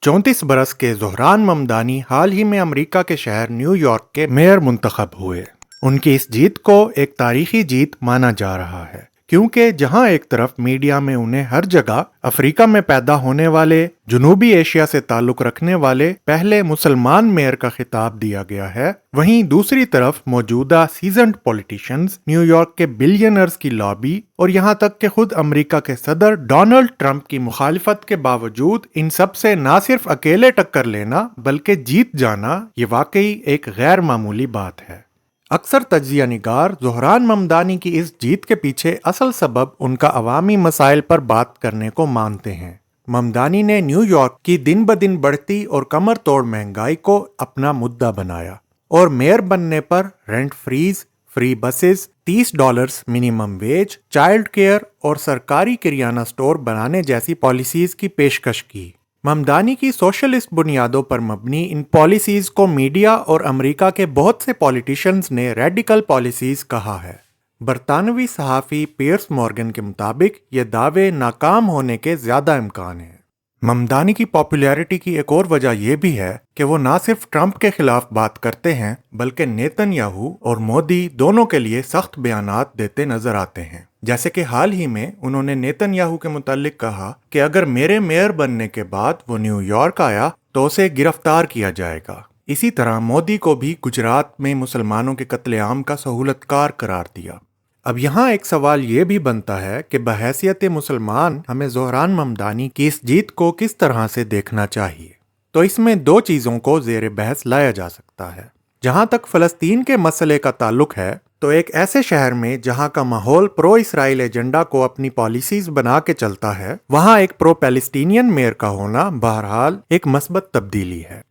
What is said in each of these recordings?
34 बरस के ज़ोहरान ममदानी हाल ही में अमेरिका के शहर न्यूयॉर्क के मेयर मुंतखब हुए। उनकी इस जीत को एक तारीखी जीत माना जा रहा है, क्योंकि जहां एक तरफ मीडिया में उन्हें हर जगह अफ्रीका में पैदा होने वाले, जनूबी एशिया से ताल्लुक रखने वाले पहले मुसलमान मेयर का खिताब दिया गया है, वहीं दूसरी तरफ मौजूदा सीजन्ड पॉलिटिशियंस, न्यूयॉर्क के बिलियनर्स की लॉबी और यहां तक कि खुद अमेरिका के सदर डोनाल्ड ट्रंप की मुखालिफत के बावजूद इन सब से ना सिर्फ अकेले टक्कर लेना बल्कि जीत जाना, ये वाकई एक गैर मामूली बात है। अक्सर तज्जिया निगार ज़ोहरान ममदानी की इस जीत के पीछे असल सबब उनका अवामी मसाइल पर बात करने को मानते हैं। ममदानी ने न्यूयॉर्क की दिन ब दिन बढ़ती और कमर तोड़ महंगाई को अपना मुद्दा बनाया और मेयर बनने पर rent freeze, free buses, $30 minimum wage, child care और सरकारी किरियाना स्टोर बनाने जैसी पॉलिसीज की पेशकश की। ममदानी की सोशलिस्ट बुनियादों पर मबनी इन पॉलिसीज को मीडिया और अमेरिका के बहुत से पॉलिटिशियंस ने रेडिकल पॉलिसीज कहा है। बरतानवी सहाफ़ी पियर्स मॉर्गन के मुताबिक ये दावे नाकाम होने के ज़्यादा इम्कान हैं। ममदानी की पॉपुलैरिटी की एक और वजह यह भी है कि वो ना सिर्फ ट्रंप के खिलाफ बात करते हैं बल्कि नेतन्याहू और मोदी दोनों के लिए सख्त बयानात देते नजर आते हैं। जैसे कि हाल ही में उन्होंने नेतन्याहू के मुतालिक कहा कि अगर मेरे मेयर बनने के बाद वो न्यूयॉर्क आया तो उसे गिरफ्तार किया जाएगा। इसी तरह मोदी को भी गुजरात में मुसलमानों के कत्लेआम का सहूलतकार करार दिया। अब यहाँ एक सवाल ये भी बनता है कि बहैसियत मुसलमान हमें ज़ोहरान ममदानी की इस जीत को किस तरह से देखना चाहिए। तो इसमें दो चीज़ों को ज़ेर बहस लाया जा सकता है। जहाँ तक फ़लस्तीन के मसले का ताल्लुक है तो एक ऐसे शहर में जहाँ का माहौल प्रो इसराइल एजेंडा को अपनी पॉलिसीज बना के चलता है, वहाँ एक प्रो पैलेस्टीनियन मेयर का होना बहरहाल एक मस्बत तब्दीली है।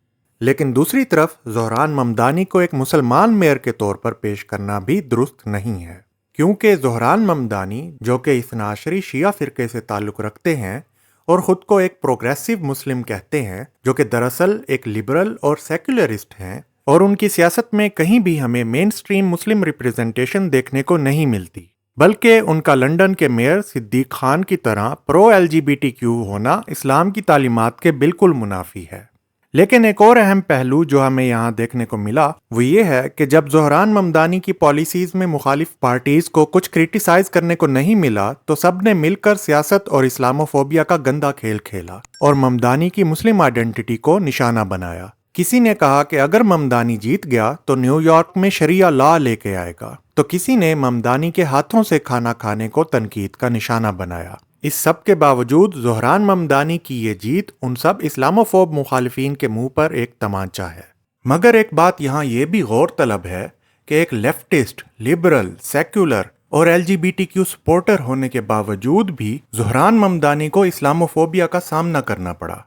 लेकिन दूसरी तरफ ज़ोहरान ममदानी को एक मुसलमान मेयर के तौर पर पेश करना भी दुरुस्त नहीं है, क्योंकि ज़ोहरान ममदानी जो कि इस्ना अशरी शिया फ़िरके से ताल्लुक़ रखते हैं और ख़ुद को एक प्रोग्रेसिव मुस्लिम कहते हैं, जो कि दरअसल एक लिबरल और सेकुलरिस्ट हैं, और उनकी सियासत में कहीं भी हमें मेन स्ट्रीम मुस्लिम रिप्रेजेंटेशन देखने को नहीं मिलती, बल्कि उनका लंदन के मेयर सिद्दीक खान की तरह प्रो LGBTQ होना इस्लाम की तालीमात के बिल्कुल मुनाफी है। लेकिन एक और अहम पहलू जो हमें यहाँ देखने को मिला वो ये है कि जब ज़ोहरान ममदानी की पॉलिसीज़ में मुखालिफ पार्टीज़ को कुछ क्रिटिसाइज करने को नहीं मिला तो सब ने मिलकर सियासत और इस्लामोफोबिया का गंदा खेल खेला और ममदानी की मुस्लिम आइडेंटिटी को निशाना बनाया। किसी ने कहा कि अगर ममदानी जीत गया तो न्यूयॉर्क में शरिया लॉ लेके आएगा, तो किसी ने ममदानी के हाथों से खाना खाने को तनकीद का निशाना बनाया। इस सब के बावजूद ज़ोहरान ममदानी की ये जीत उन सब इस्लामोफोब मुखालिफिन के मुंह पर एक तमांचा है। मगर एक बात यहाँ ये भी गौर तलब है कि एक लेफ्टिस्ट, लिबरल, सेक्युलर और LGBTQ सपोर्टर होने के बावजूद भी ज़ोहरान ममदानी को इस्लामोफोबिया का सामना करना पड़ा।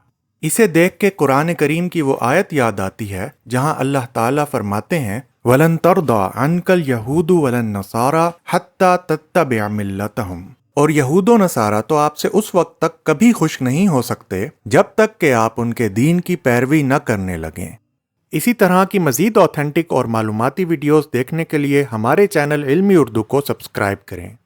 इसे देख के कुरान करीम की वो आयत याद आती है जहाँ अल्लाह ताला फरमाते हैं, वलन तरदा अनकल यहूदु वलन नसारा हत्ता तत्तबिअ मिल्लतहुम, और यहूदो नसारा तो आपसे उस वक्त तक कभी खुश नहीं हो सकते जब तक कि आप उनके दीन की पैरवी न करने लगें। इसी तरह की मज़ीद ऑथेंटिक और मालूमाती वीडियोस देखने के लिए हमारे चैनल इल्मी उर्दू को सब्सक्राइब करें।